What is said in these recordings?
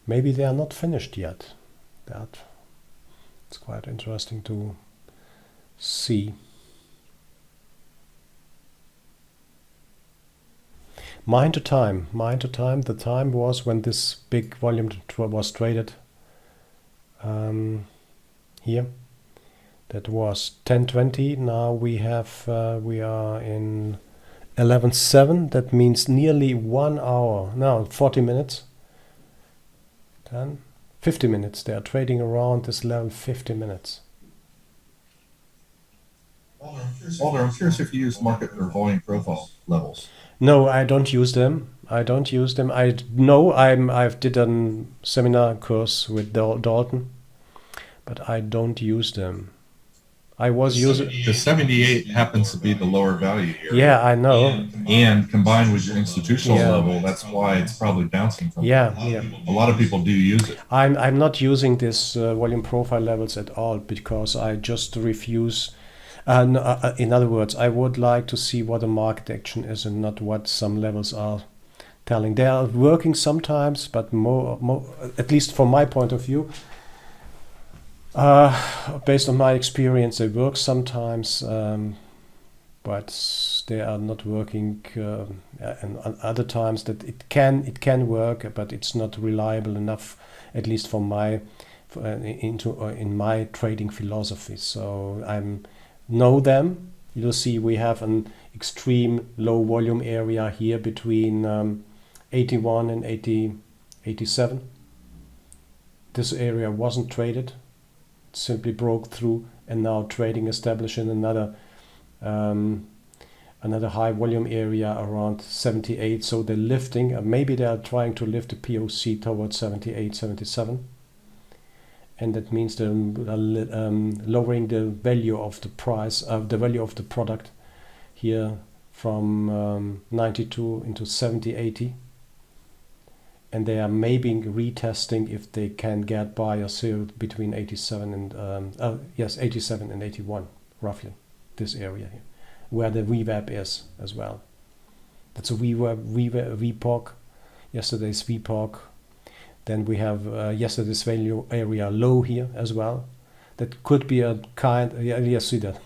maybe they are not finished yet. It's quite interesting to see. Mine to time. The time was when this big volume was traded here. That was 10:20. Now we are in 11:07. That means nearly 1 hour. Now 40 minutes. 50 minutes. They are trading around this level 50 minutes. Walter, I'm curious if you use market or volume profile levels. No, I don't use them. I know I've did a seminar course with Dalton, but I don't use them. I was using the 78 happens to be the lower value area. Yeah, I know. And combined with your institutional level, that's why it's probably bouncing from. Yeah. A lot of people do use it. I'm not using this volume profile levels at all because I just refuse. In other words, I would like to see what the market action is and not what some levels are telling. They are working sometimes, but more at least from my point of view, based on my experience, they work sometimes, but they are not working. And other times that it can work, but it's not reliable enough, at least for my in my trading philosophy. So know them. You'll see we have an extreme low volume area here between 81 and 87. This area wasn't traded. It simply broke through, and now trading established in another high volume area around 78. So they're lifting. Maybe they are trying to lift the POC towards 78, 77. And that means they're lowering the value of the price, the value of the product here from 92 into 70, 80. And they are maybe retesting if they can get buy or sell between 87 and 87 and 81, roughly, this area here, where the VWAP is as well. That's a VPOC, yesterday's VPOC. Then we have yesterday's value area low here as well. That could be a kind, see that.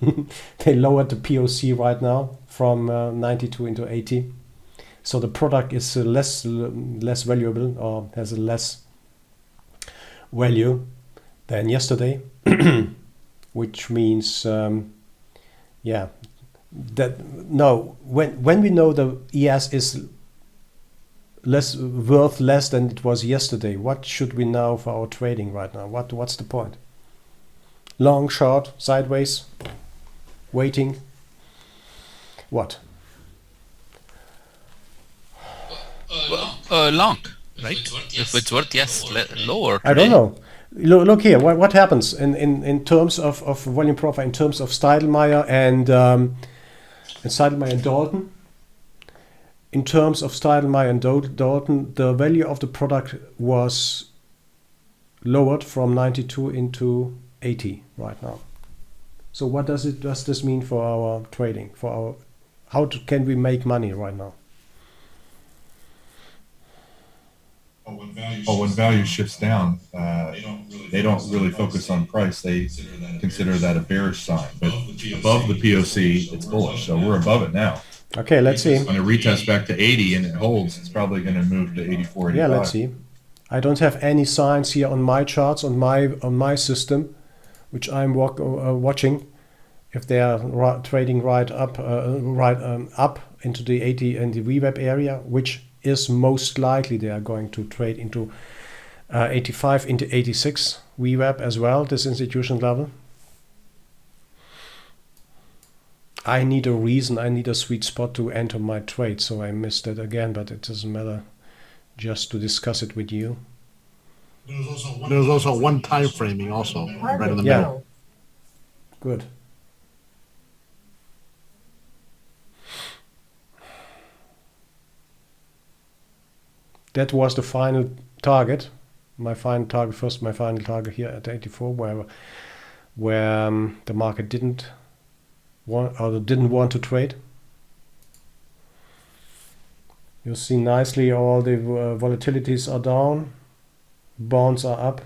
They lowered the POC right now from 92 into 80. So the product is less valuable, or has a less value than yesterday, which means, that no, when we know the ES is worth less than it was yesterday, what should we know for our trading right now? What's the point? Long, short, sideways, waiting, what? Long, right? If it's worth, yes, lower today. I don't know. Look here, what happens in terms of volume profile, in terms of Steidlmayer and Dalton. In terms of Steidlmayer and Dalton, the value of the product was lowered from 92 into 80 right now. So what does this mean for our trading? Can we make money right now? When value shifts down, they don't really focus on price. They consider that a bearish sign. But above the POC, it's bullish. So we're above it now. Okay, let's see. When it retests back to 80 and it holds, it's probably going to move to 84, 85. Yeah, let's see. I don't have any signs here on my charts, on my system, which I'm watching. If they are trading right up into the 80 and the VWAP area, which is most likely they are going to trade into 85 into 86 VWAP as well, this institution level. I need a reason, I need a sweet spot to enter my trade, so I missed it again, but it doesn't matter, just to discuss it with you. There's also one time framing also, right in the middle. Good. That was the final target, my final target here at 84, where the market didn't want to trade. You see nicely all the volatilities are down. bonds are up.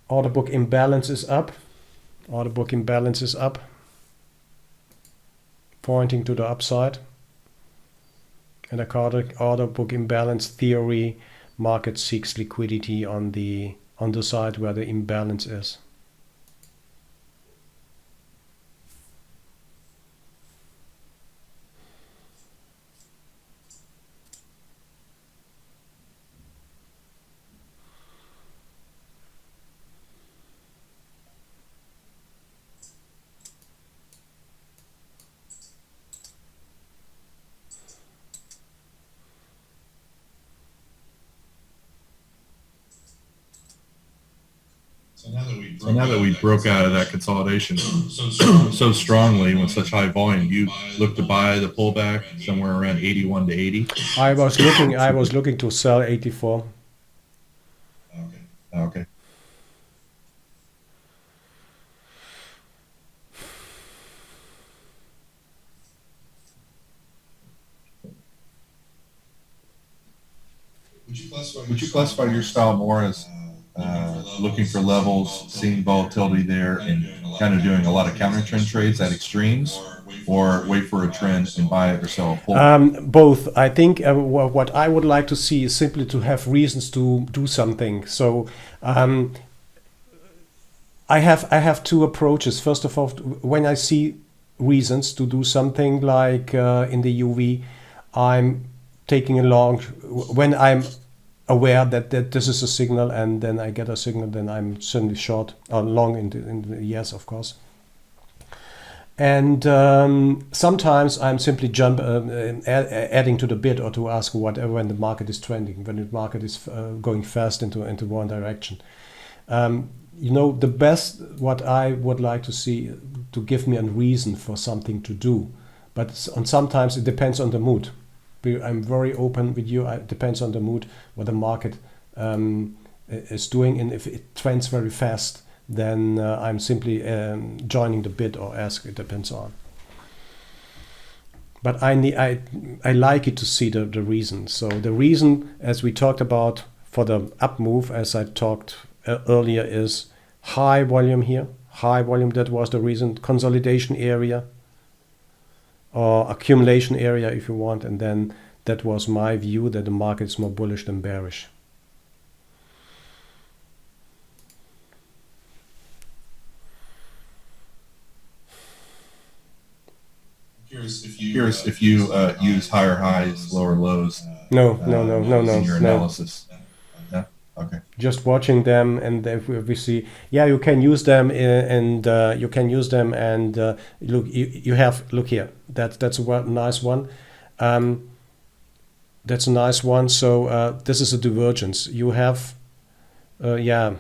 Order book imbalance is up. Order book imbalance is up, pointing to the upside. And according to order book imbalance theory, market seeks liquidity on the side where the imbalance is. So now that we broke out of that consolidation so strongly with such high volume, you look to buy the pullback somewhere around 81 to 80. I was looking to sell 84. Okay. Would you classify your style more as looking for levels, seeing volatility there, and kind of doing a lot of counter trend trades at extremes, or wait for a trend and buy it or sell a pull? Both. I think what I would like to see is simply to have reasons to do something. So I have two approaches. First of all, when I see reasons to do something like in the UV, I'm taking a long. When I'm aware that this is a signal, and then I get a signal, then I'm certainly short or long in the yes, of course. And sometimes I'm simply adding to the bid or to ask whatever when the market is trending, when the market is going fast into one direction. The best what I would like to see to give me a reason for something to do, but sometimes it depends on the mood. I'm very open with you. It depends on the mood, what the market is doing, and if it trends very fast, then I'm simply joining the bid or ask. It depends on. But I like it to see the reason. So the reason, as we talked about for the up move, as I talked earlier, is high volume here. High volume. That was the reason. Consolidation area. Or accumulation area if you want, and then that was my view that the market is more bullish than bearish. Curious if you use higher highs, lower lows. No. In your analysis. No? Okay. Just watching them, and if we see, you can use them, and you can use them, and look, you have, look here, that's a nice one. That's a nice one. So this is a divergence. You have, mainly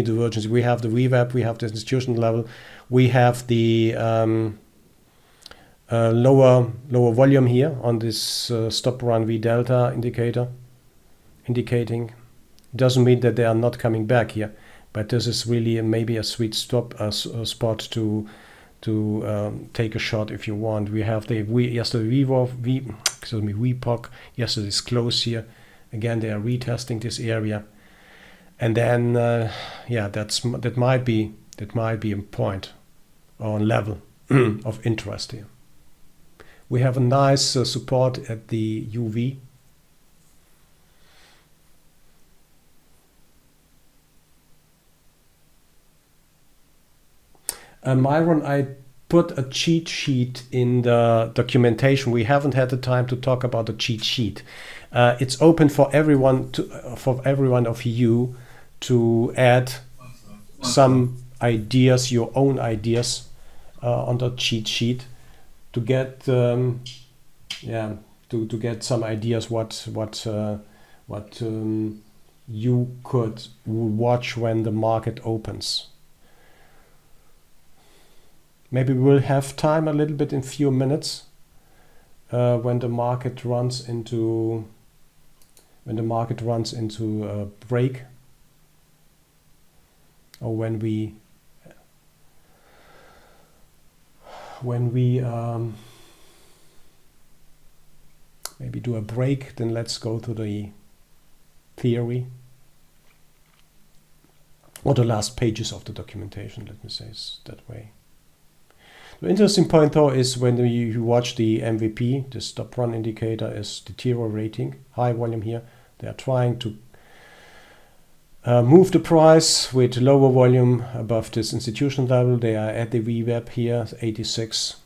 divergence. We have the VWAP, we have the institutional level, we have the lower volume here on this stop run V delta indicator. Indicating doesn't mean that they are not coming back here, but this is really maybe a sweet spot to take a shot if you want. We have yesterday VPOC yesterday's close here. Again, they are retesting this area, and then that might be a point or level of interest here. We have a nice support at the UV. Myron, I put a cheat sheet in the documentation. We haven't had the time to talk about the cheat sheet. It's open for everyone of you to add some ideas, your own ideas, on the cheat sheet to get to get some ideas what you could watch when the market opens. Maybe we'll have time a little bit in few minutes when the market runs into a break, or when we maybe do a break, then let's go to the theory. Or the last pages of the documentation, let me say it that way. The interesting point though is when you watch the MVP, the stop run indicator is deteriorating, high volume here. They are trying to move the price with lower volume above this institutional level. They are at the VWAP here, 86.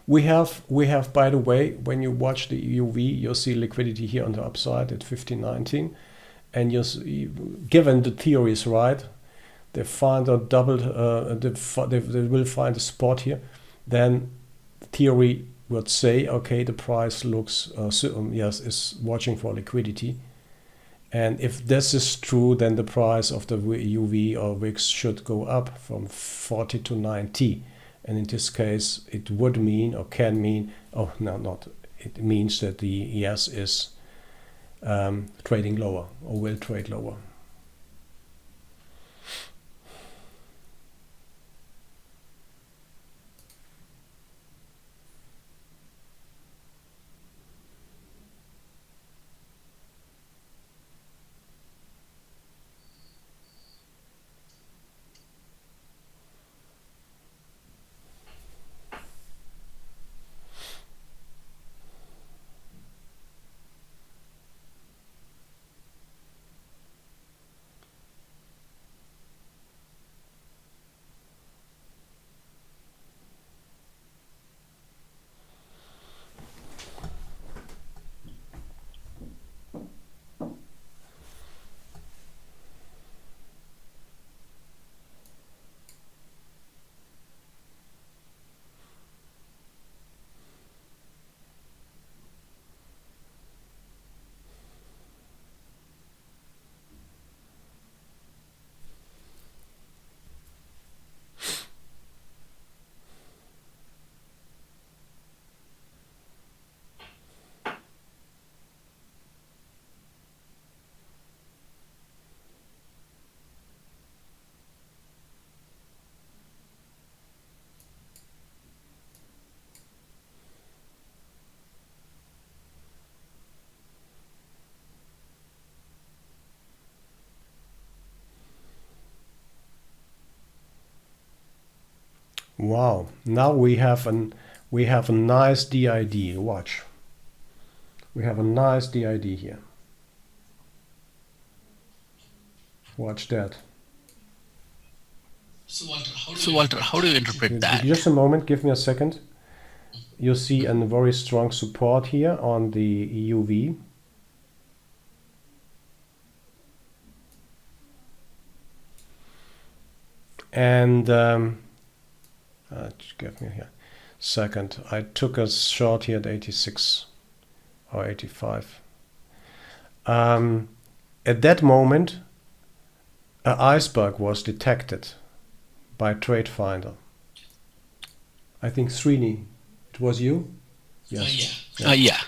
We have, by the way, when you watch the EUV, you'll see liquidity here on the upside at 1519, and given the theory is right, they find a doubled, they will find a spot here. Then the theory would say, okay, the price looks yes, is watching for liquidity, and if this is true, then the price of the EUV or VIX should go up from 40 to 90. And in this case, it would mean, or can mean, oh no, not, it means that the ES is trading lower, or will trade lower. Wow, now we have a nice DID. Watch. We have a nice DID here. Watch that. So Walter, how do you interpret that? Just a moment, give me a second. You see a very strong support here on the EUV. And give me here second. I took a short here at 86 or 85. At that moment, an iceberg was detected by TradeFinder. I think Srini, it was you? Yes. Yeah.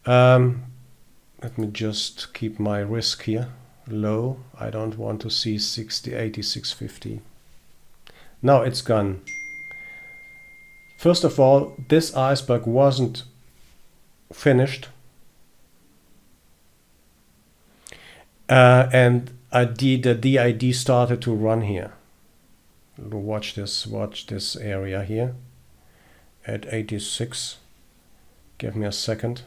Let me just keep my risk here low. I don't want to see 60, 86, 50. Now it's gone. First of all, this iceberg wasn't finished. And the DID started to run here. Watch this area here at 86. Give me a second.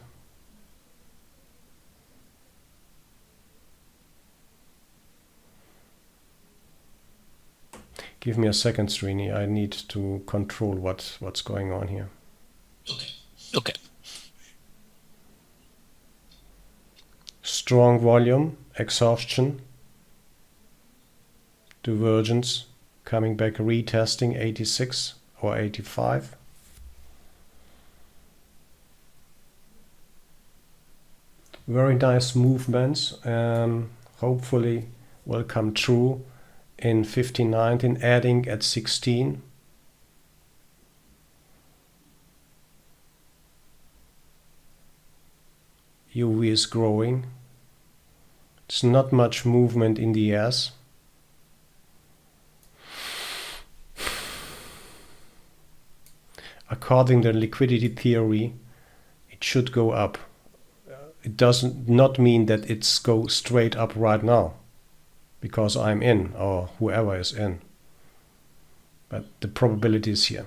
Give me a second, Srini. I need to control what's going on here. Okay. Strong volume, exhaustion, divergence, coming back, retesting 86 or 85. Very nice movements. Hopefully will come true in 1519, adding at 16. UV is growing. It's not much movement in the S. According to the liquidity theory, it should go up. It doesn't not mean that it's go straight up right now because I'm in or whoever is in. But the probability is here.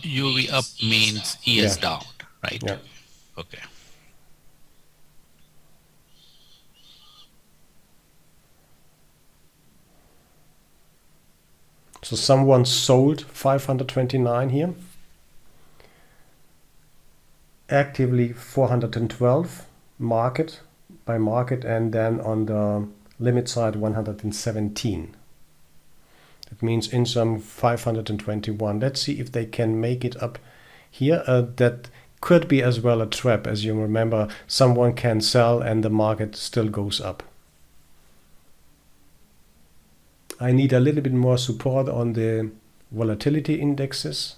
UV up means ES Yeah. down, right? Yeah. Okay. So someone sold 529 here. Actively 412 market by market, and then on the limit side 117. That means in some 521. Let's see if they can make it up here. That could be as well a trap. As you remember, someone can sell and the market still goes up. I need a little bit more support on the volatility indexes.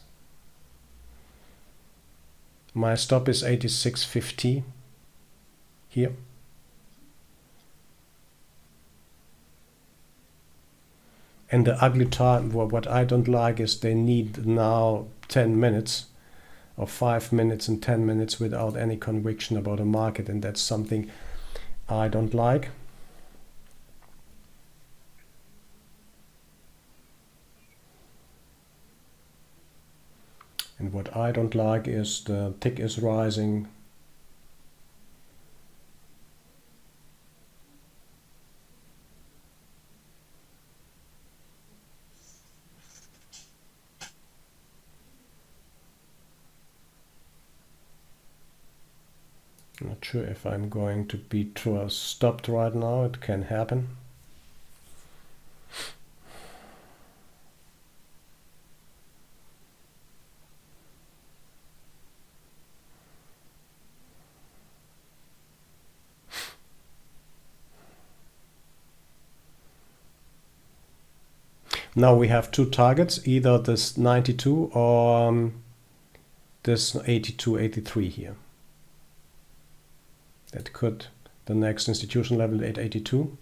My stop is 86.50 here. And the ugly time, what I don't like is they need now 10 minutes or 5 minutes and 10 minutes without any conviction about a market, and that's something I don't like. And what I don't like is the tick is rising. Not sure if I'm going to be stopped right now. It can happen. Now we have two targets, either this 92 or this 82, 83 here. That could, the next institution level at 82.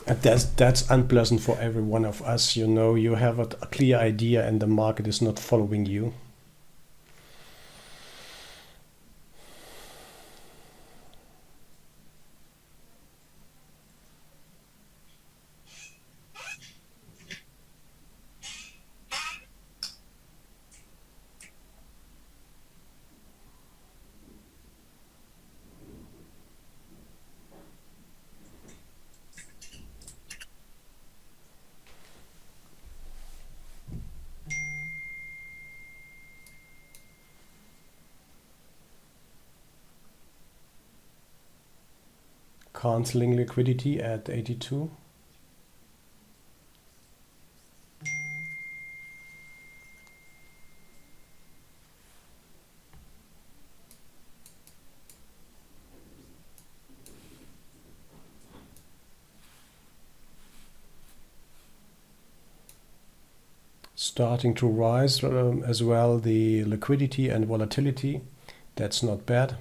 And that's unpleasant for every one of us. You know, you have a clear idea and the market is not following you. Canceling liquidity at 82. Starting to rise as well, the liquidity and volatility. That's not bad.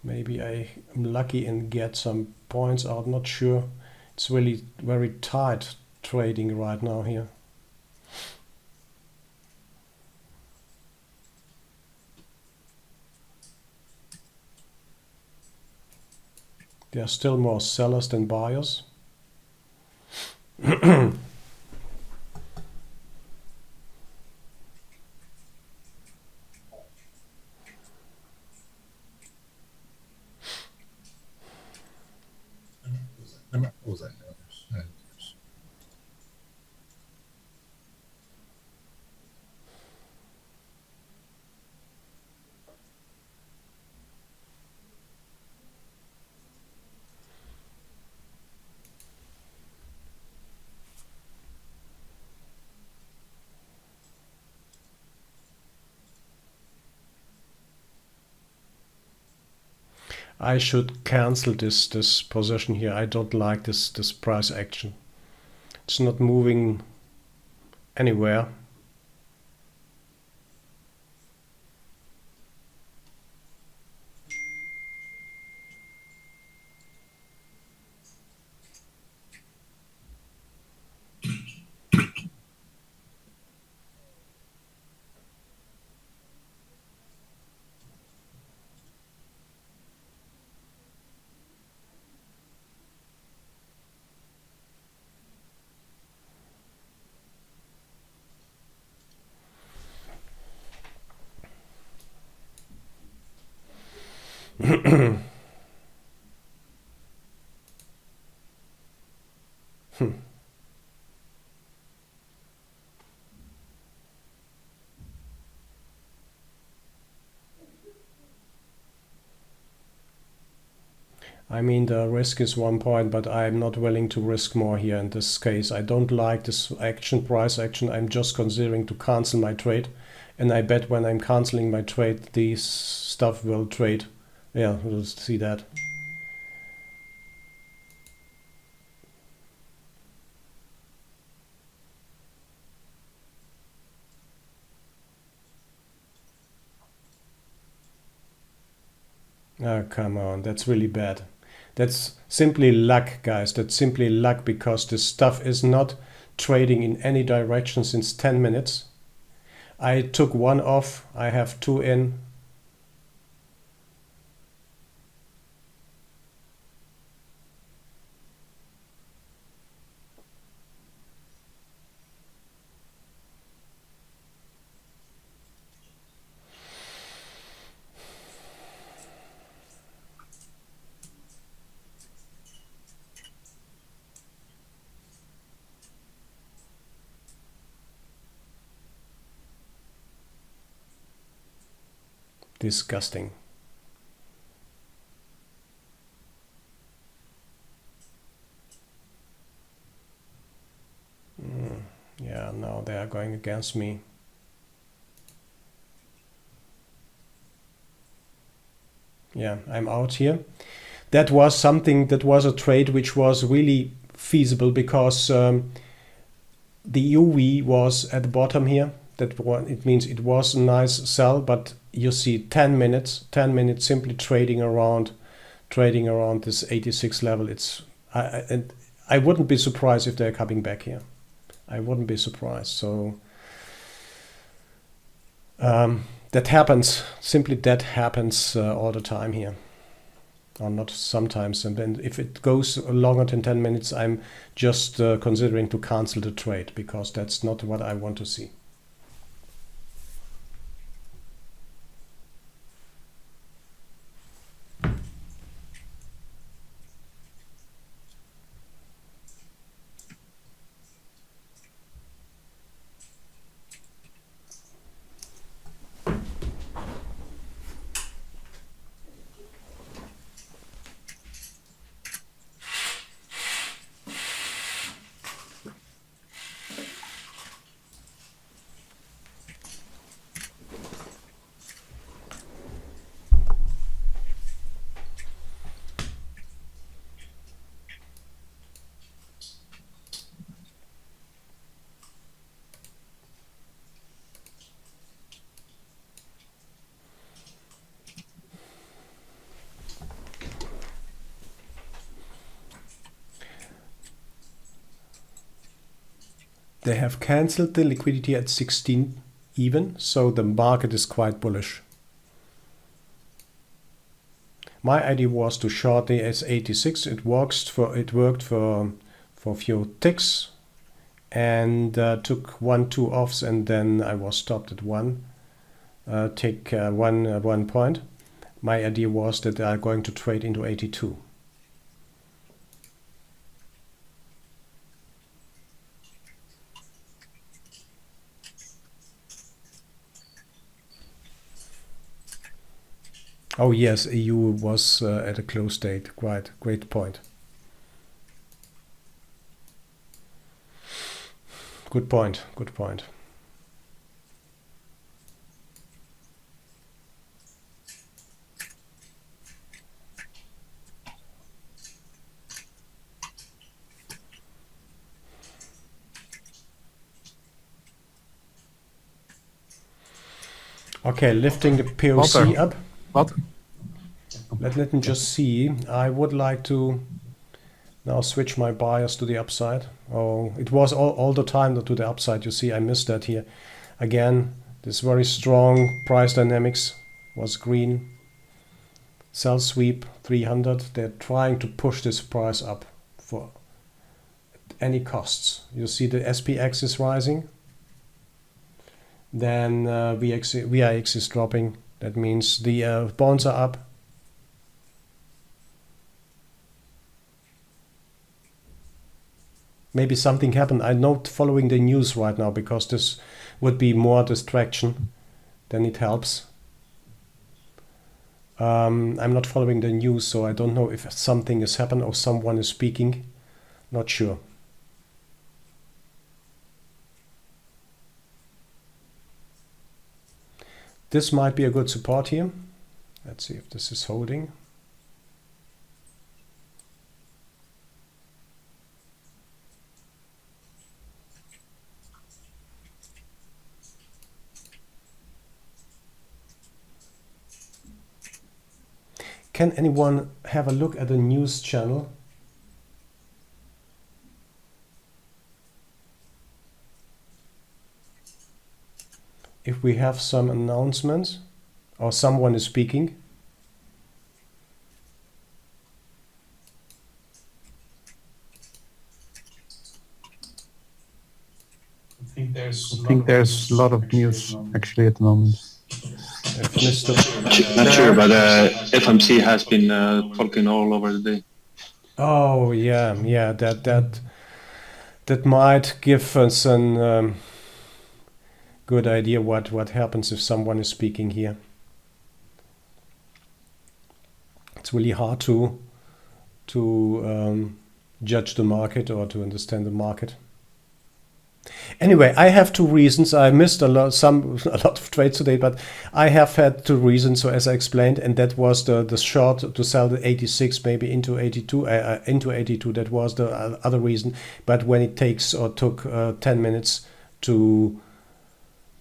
Maybe I am lucky and get some points out, not sure. It's really very tight trading right now here. There are still more sellers than buyers. What was that? I should cancel this position here. I don't like this price action. It's not moving anywhere. I mean, the risk is 1 point, but I'm not willing to risk more here in this case. I don't like this action, price action. I'm just considering to cancel my trade. And I bet when I'm canceling my trade, these stuff will trade. Yeah, we'll see that. Oh, come on, that's really bad. That's simply luck, guys. That's simply luck because this stuff is not trading in any direction since 10 minutes. I took one off. I have two in. Disgusting. Yeah, now they are going against me. Yeah, I'm out here. That was something, that was a trade which was really feasible because the UV was at the bottom here. It means it was a nice sell, but you see 10 minutes simply trading around this 86 level. And I wouldn't be surprised if they're coming back here. I wouldn't be surprised. So that happens. Simply that happens all the time here. Or not sometimes. And then if it goes longer than 10 minutes, I'm just considering to cancel the trade because that's not what I want to see. They have cancelled the liquidity at 16 even, so the market is quite bullish. My idea was to short the S86. It worked for a few ticks, and took 1-2 offs, and then I was stopped at one tick, 1 point. My idea was that I'm going to trade into 82. Oh yes, EU was at a close date. Quite great point. Good point. Good point. Okay, lifting the POC Walter. up. What? Let me just see. I would like to now switch my bias to the upside. Oh, it was all the time to the upside. You see, I missed that here. Again, this very strong price dynamics was green. Sell sweep 300. They're trying to push this price up for any costs. You see the SPX is rising. Then VIX is dropping. That means the bonds are up. Maybe something happened. I'm not following the news right now because this would be more distraction than it helps. I'm not following the news, so I don't know if something has happened or someone is speaking. Not sure. This might be a good support here. Let's see if this is holding. Can anyone have a look at the news channel? If we have some announcements or someone is speaking. I think there's a lot of news actually at the moment. If Mr. Not sure, but FMC has been talking all over the day. Oh yeah, that might give us an good idea what happens if someone is speaking here. It's really hard to judge the market or to understand the market. Anyway, I have two reasons. I missed a lot of trades today, but I have had two reasons. So as I explained, and that was the short to sell the 86 maybe into 82. That was the other reason. But when it took 10 minutes to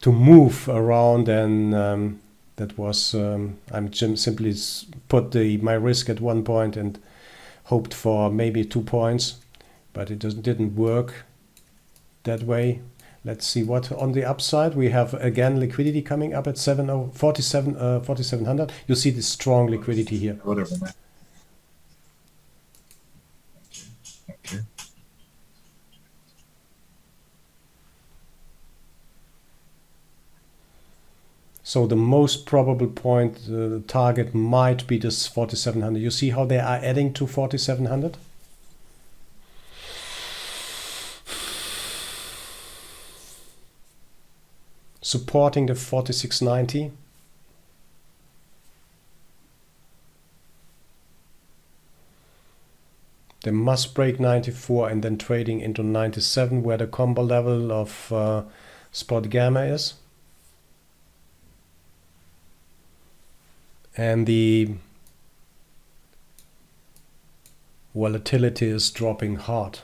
move around, and that was I'm simply put my risk at 1 point and hoped for maybe 2 points, but it didn't work that way. Let's see what on the upside we have. Again, liquidity coming up at 4700. You see the strong liquidity here. Whatever, man. Okay. So the most probable point, the target might be this 4700. You see how they are adding to 4700? Supporting the 4690. They must break 94 and then trading into 97, where the combo level of spot gamma is. And the volatility is dropping hard.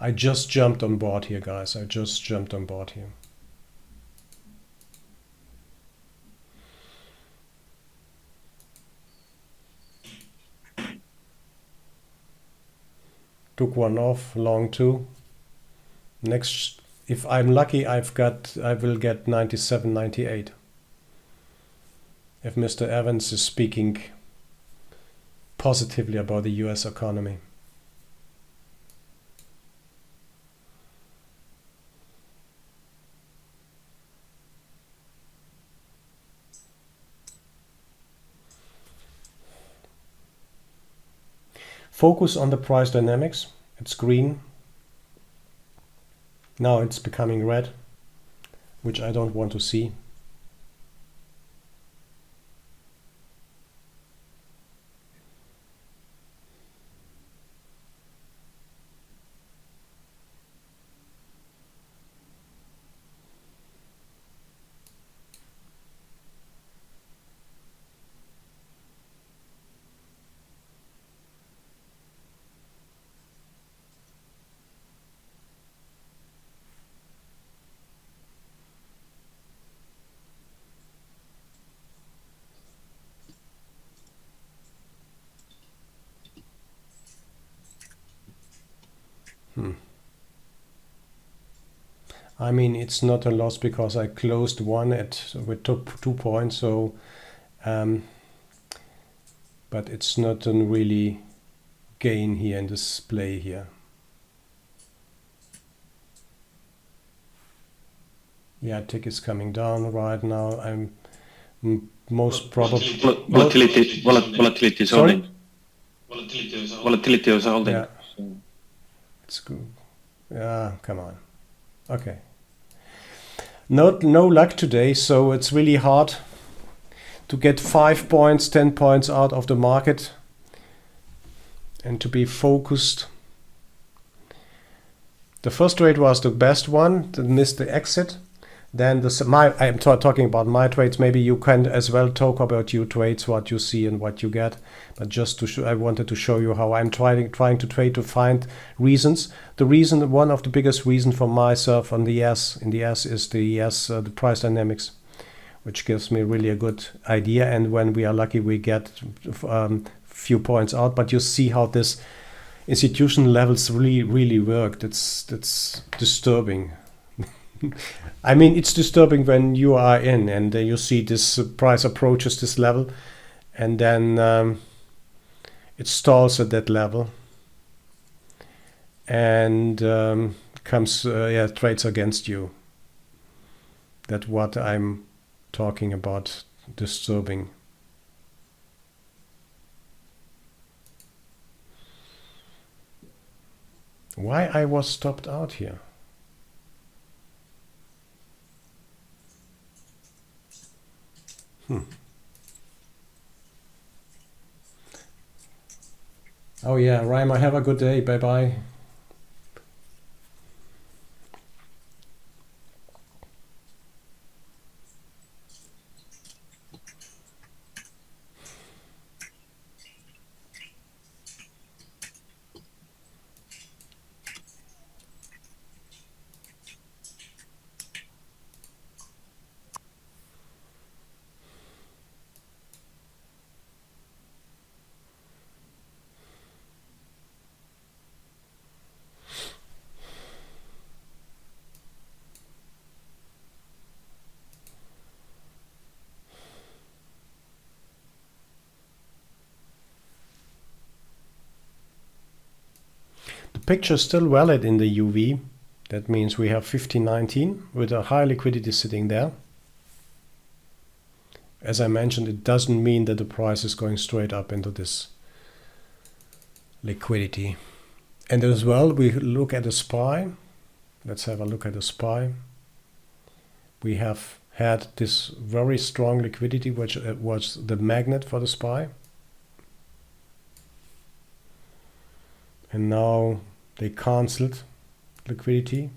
I just jumped on board here, guys. I just jumped on board here. Took one off, long two. Next, if I'm lucky, I will get 97, 98. If Mr. Evans is speaking positively about the US economy. Focus on the price dynamics. It's green. Now it's becoming red, which I don't want to see. I mean, it's not a loss because I closed one with 2 points, so but it's not a really gain here in this play here. Yeah, tick is coming down right now. I'm most probably volatility is Sorry? holding. Volatility is holding. Yeah. It's good. Yeah, come on. Okay. No luck today, so it's really hard to get 5 points, 10 points out of the market and to be focused. The first trade was the best one, to miss the exit. Then I'm talking about my trades. Maybe you can as well talk about your trades, what you see and what you get. But just to show, I wanted to show you how I'm trying to trade to find reasons. One of the biggest reasons for myself on the S is the price dynamics, which gives me really a good idea. And when we are lucky, we get few points out. But you see how this institution levels really work. That's disturbing. I mean, it's disturbing when you are in and you see this price approaches this level and then it stalls at that level and comes trades against you. That's what I'm talking about, disturbing. Why I was stopped out here? Oh yeah, Reimer, have a good day. Bye bye. Picture is still valid in the UV. That means we have 1519 with a high liquidity sitting there. As I mentioned, it doesn't mean that the price is going straight up into this liquidity. And as well, we look at the SPY. Let's have a look at the SPY. We have had this very strong liquidity, which was the magnet for the SPY. And now they cancelled liquidity.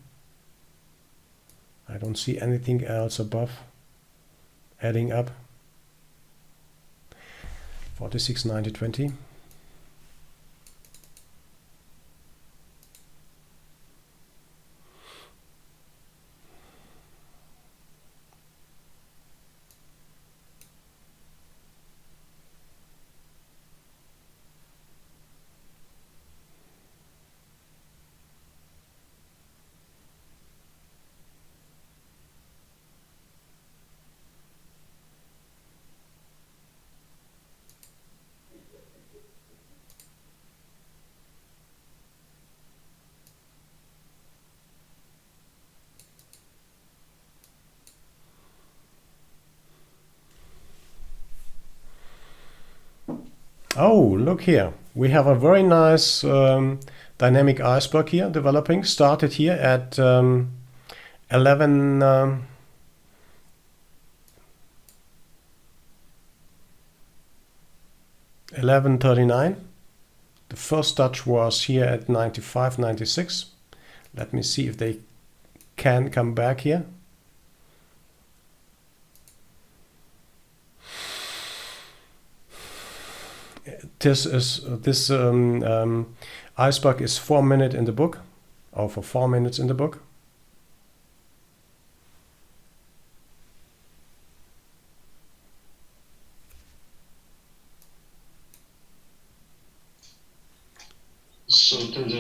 I don't see anything else above adding up. 46.90.20. Oh, look here. We have a very nice dynamic iceberg here developing. Started here at 11. 11:39. The first touch was here at 95, 96. Let me see if they can come back here. This iceberg is 4 minutes in the book, or for 4 minutes in the book.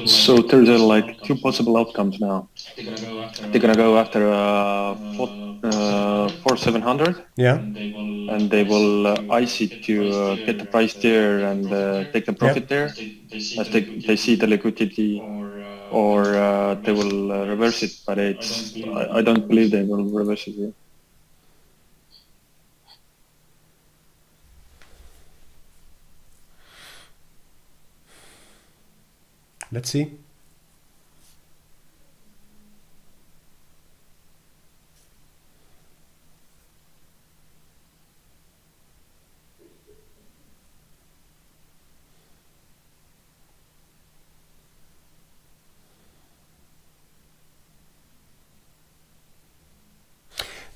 So there's like two possible outcomes now. They're gonna go after 4700. Yeah. And they will ice it to get the price there and take the profit there, as they see the liquidity, or they will reverse it. But I don't believe they will reverse it here. Let's see.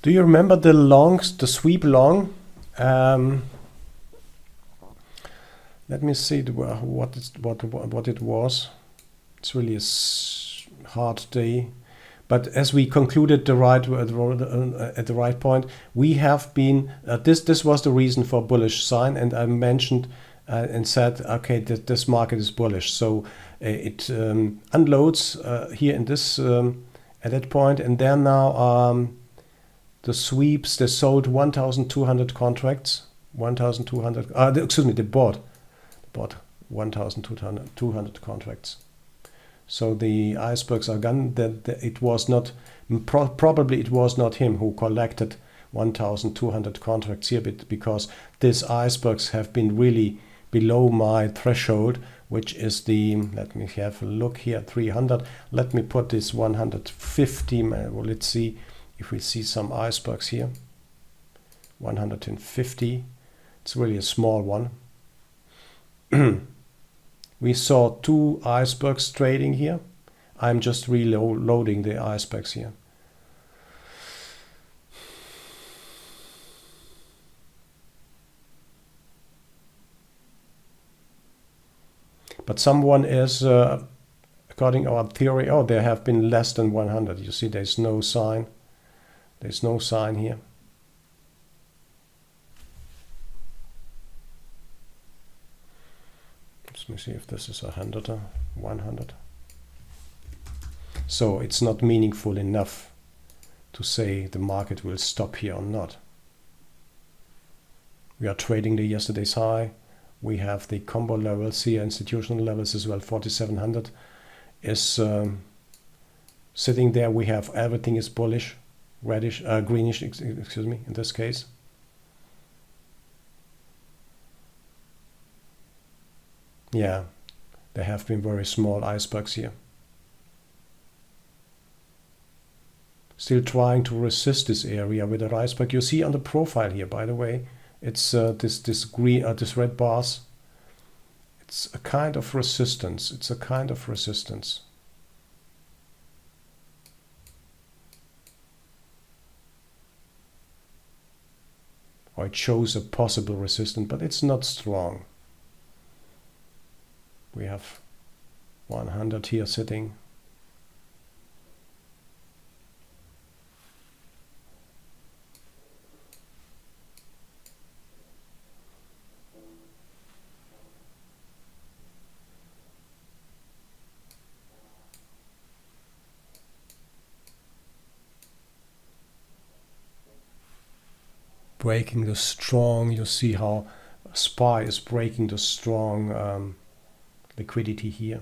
Do you remember the longs, the sweep long? Let me see what it was. It's really a hard day, but as we concluded at the right point, we have been. This was the reason for bullish sign, and I mentioned and said, okay, this market is bullish. So it unloads here in this at that point, and then now. The sweeps, they sold 1,200 contracts. 1,200. Excuse me, they bought 1,200 contracts. So the icebergs are gone. It was not probably it was not him who collected 1,200 contracts here, because these icebergs have been really below my threshold, which is the. Let me have a look here. 300. Let me put this 150. Well, let's see. If we see some icebergs here, 150, it's really a small one. We saw 2 icebergs trading here. I'm just reloading the icebergs here. But someone is, according to our theory, oh, there have been less than 100. You see, there's no sign. There's no sign here. Let me see if this is 100 or 100. So it's not meaningful enough to say the market will stop here or not. We are trading the yesterday's high. We have the combo levels here, institutional levels as well. 4,700 is sitting there. We have everything is bullish. Reddish, greenish, excuse me, in this case. Yeah, there have been very small icebergs here. Still trying to resist this area with an iceberg. You see on the profile here, by the way, it's this green, this red bars. It's a kind of resistance. It's a kind of resistance. Or it shows a possible resistance, but it's not strong. We have 100 here sitting. Breaking the strong, you see how SPY is breaking the strong liquidity here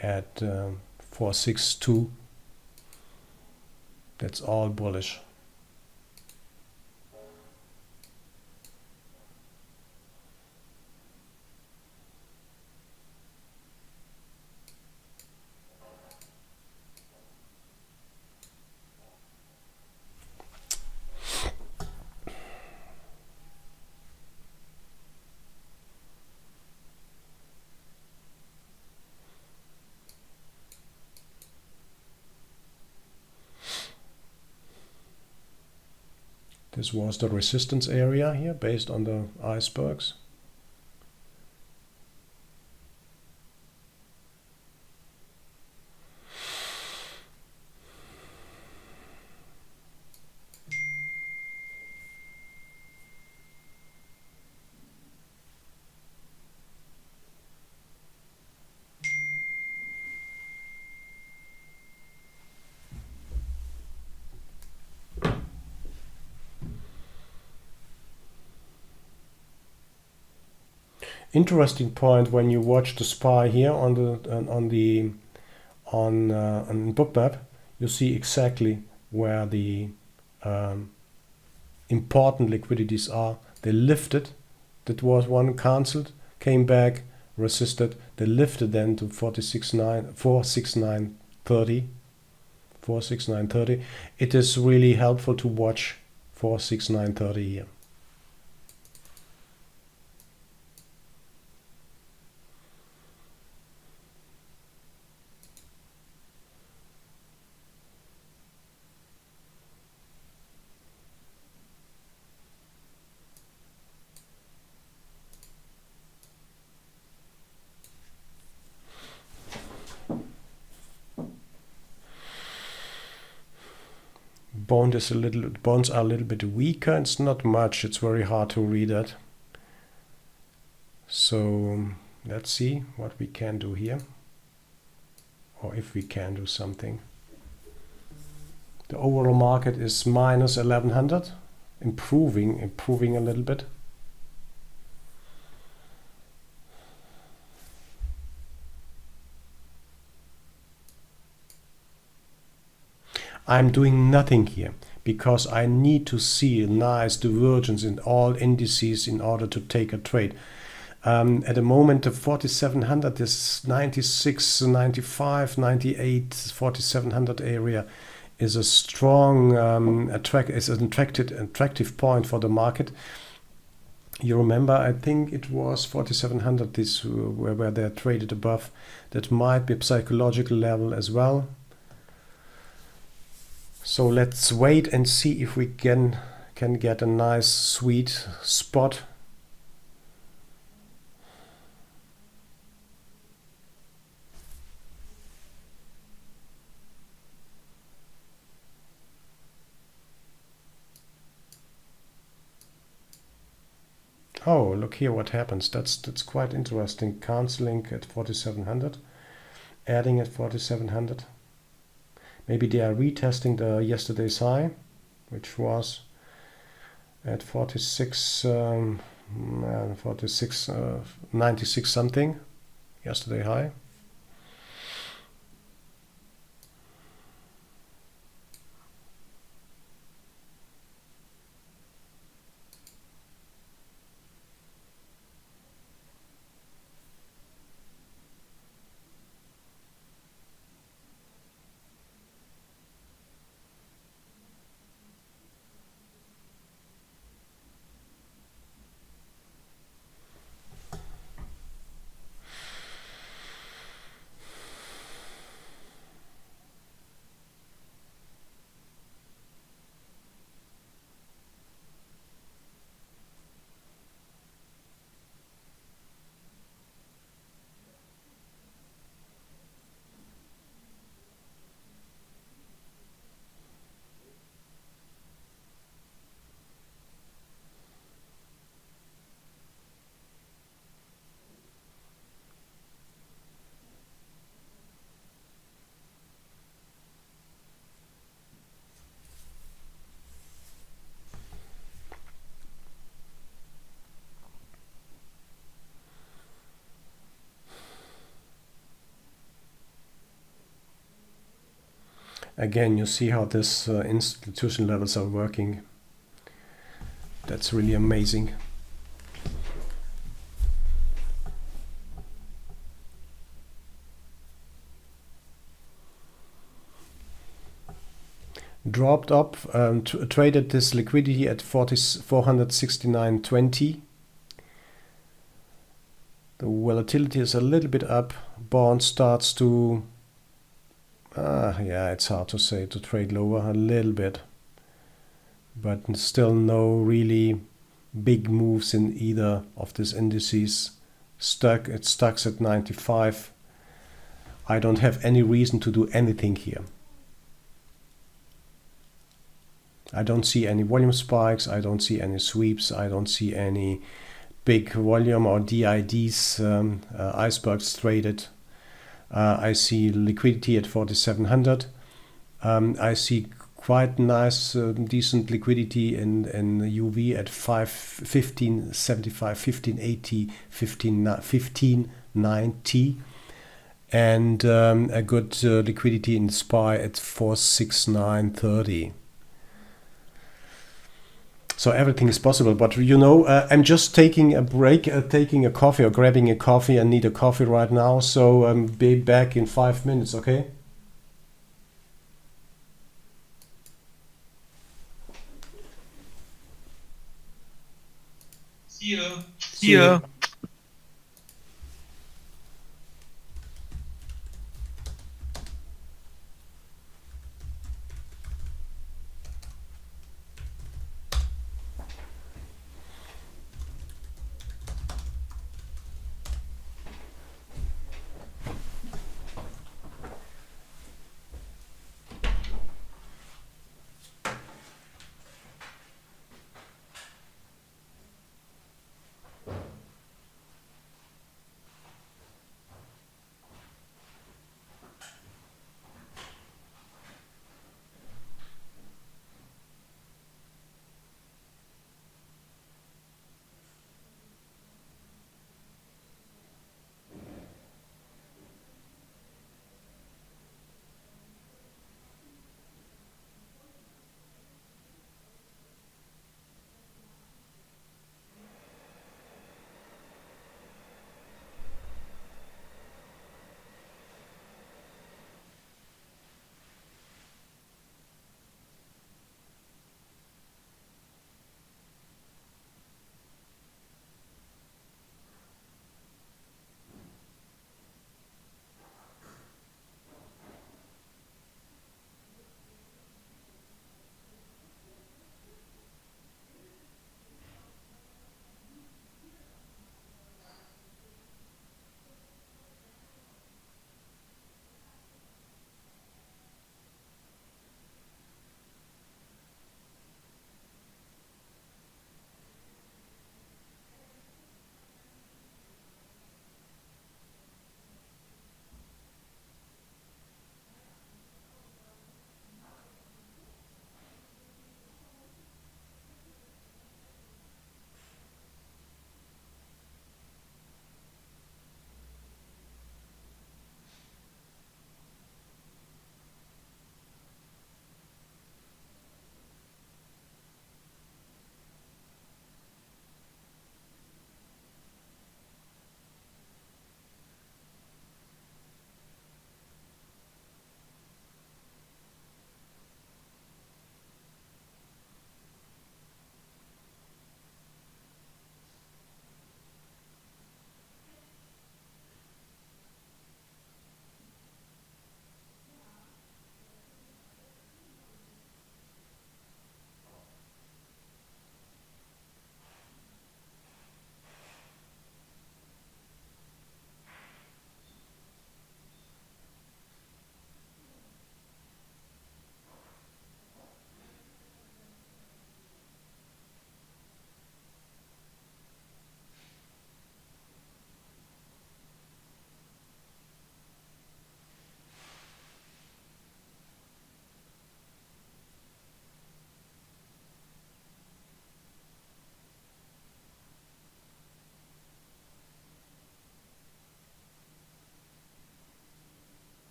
at 462. That's all bullish. This was the resistance area here based on the icebergs. Interesting point when you watch the SPY here on Bookmap, you see exactly where the important liquidities are. They lifted, that was one cancelled, came back, resisted, they lifted then to 469.30. It is really helpful to watch 469.30 here. Bonds are a little bit weaker. It's not much. It's very hard to read that. So let's see what we can do here, or if we can do something. The overall market is minus 1100, improving a little bit. I'm doing nothing here because I need to see a nice divergence in all indices in order to take a trade. At the moment, the 4700 is 96, 95, 98, 4700 area is a strong attractive point for the market. You remember, I think it was 4700 this where they traded above. That might be a psychological level as well. So let's wait and see if we can get a nice sweet spot. Oh, look here what happens. That's quite interesting. Cancelling at 4700, adding at 4700. Maybe they are retesting the yesterday's high, which was at 96 something, yesterday high. Again, you see how this institution levels are working. That's really amazing. Dropped up, traded this liquidity at 469.20. The volatility is a little bit up. Bond starts to yeah, it's hard to say, to trade lower a little bit. but still no really big moves in either of these indices. It's stuck at 95. I don't have any reason to do anything here. I don't see any volume spikes, I don't see any sweeps, I don't see any big volume or DIDs, icebergs traded. I see liquidity at 4700. I see quite nice, decent liquidity in UV at 1575, 1580, 1590, and a good liquidity in SPY at 46930. So everything is possible, but you know, I'm just taking a break, taking a coffee or grabbing a coffee. I need a coffee right now, so be back in 5 minutes, okay? See ya. See ya.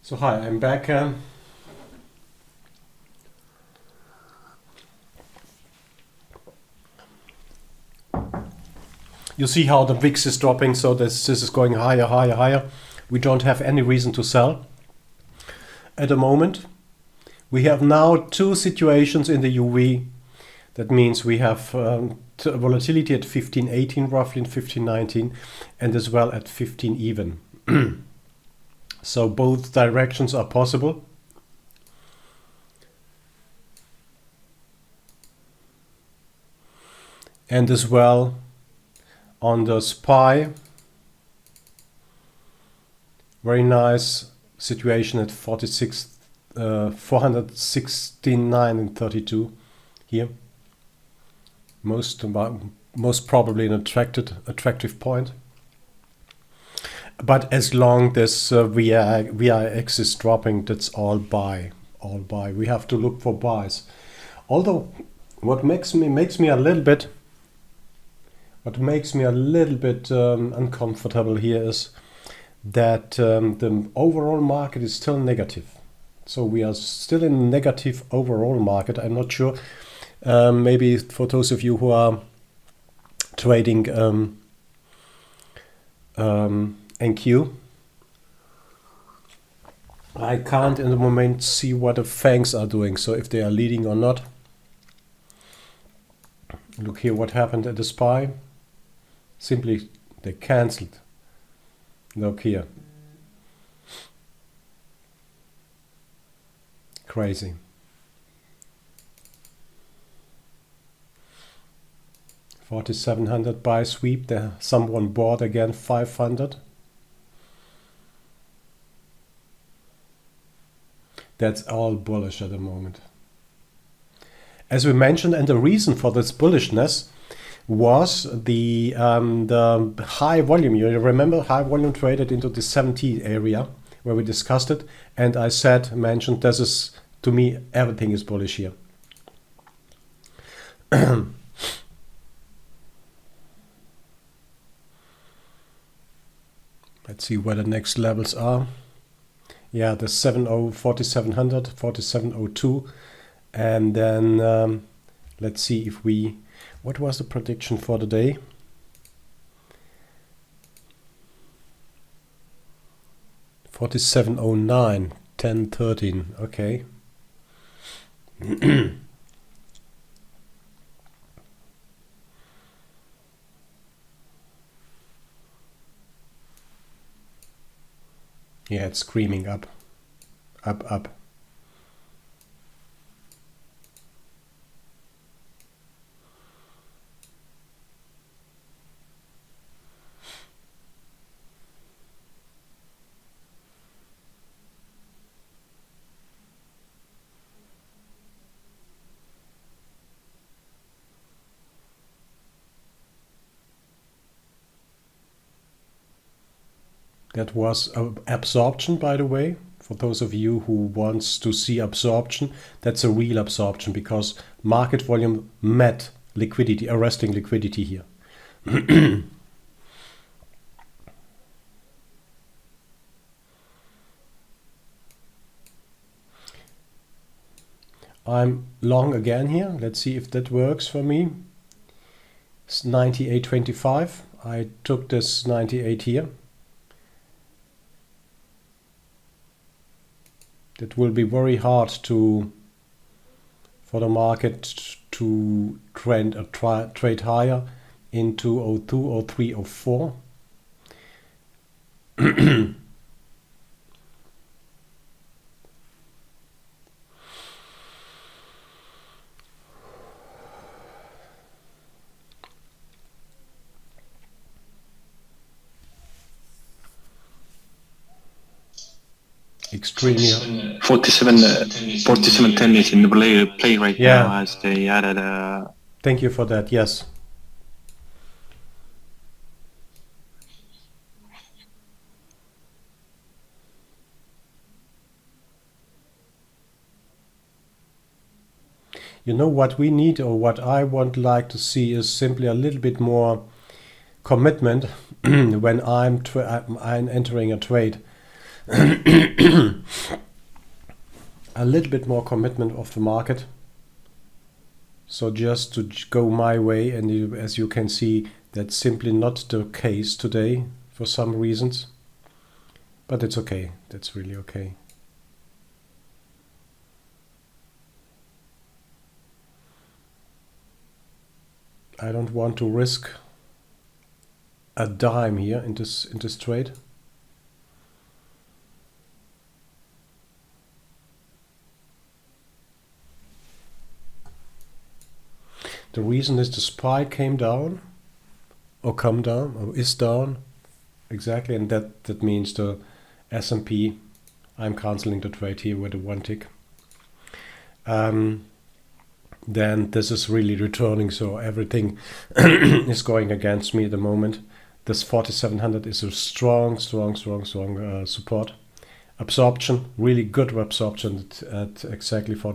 So hi, I'm back. You see how the VIX is dropping, so this is going higher, higher, higher. We don't have any reason to sell at the moment. We have now two situations in the UV. That means we have volatility at 1518 roughly and 1519, and as well at 15 even. So both directions are possible. And as well on the SPY, very nice situation at 46, 469 and 32 here. Most probably an attractive point. But as long this VIX is dropping, that's all buy. We have to look for buys. Although, what makes me a little bit uncomfortable here is that the overall market is still negative. So we are still in a negative overall market. I'm not sure. Maybe for those of you who are trading NQ, I can't in the moment see what the FANGs are doing, so if they are leading or not. Look here what happened at the SPY. Simply they cancelled. Look here. Crazy. $4,700 buy sweep. There someone bought again 500. That's all bullish at the moment. As we mentioned, and the reason for this bullishness was the high volume. You remember high volume traded into the 70 area where we discussed it, and I mentioned this is, to me, everything is bullish here. Let's see where the next levels are. Yeah, the 4700, 4702, and then let's see if we. What was the prediction for the day? $47.09, 10.13. Okay. Yeah, it's screaming up, up. That was absorption, by the way. For those of you who wants to see absorption, that's a real absorption because market volume met liquidity, arresting liquidity here. I'm long again here. Let's see if that works for me. It's 98.25. I took this 98 here. It will be very hard for the market to trade higher into 02, 03, 04. Extremely 47.10 is in the play right now as they added Thank you for that. Yes. You know what we need, or what I would like to see, is simply a little bit more commitment when I'm entering a trade. A little bit more commitment of the market. So just to go my way, and as you can see, that's simply not the case today for some reasons. But it's okay. That's really okay. I don't want to risk a dime here in this trade. The reason is the SPY came down, or come down, or is down, exactly, and that means the S&P. I'm canceling the trade here with a 1 tick. Then this is really returning, so everything is going against me at the moment. This 4700 is a strong support. Absorption, really good absorption at exactly 40.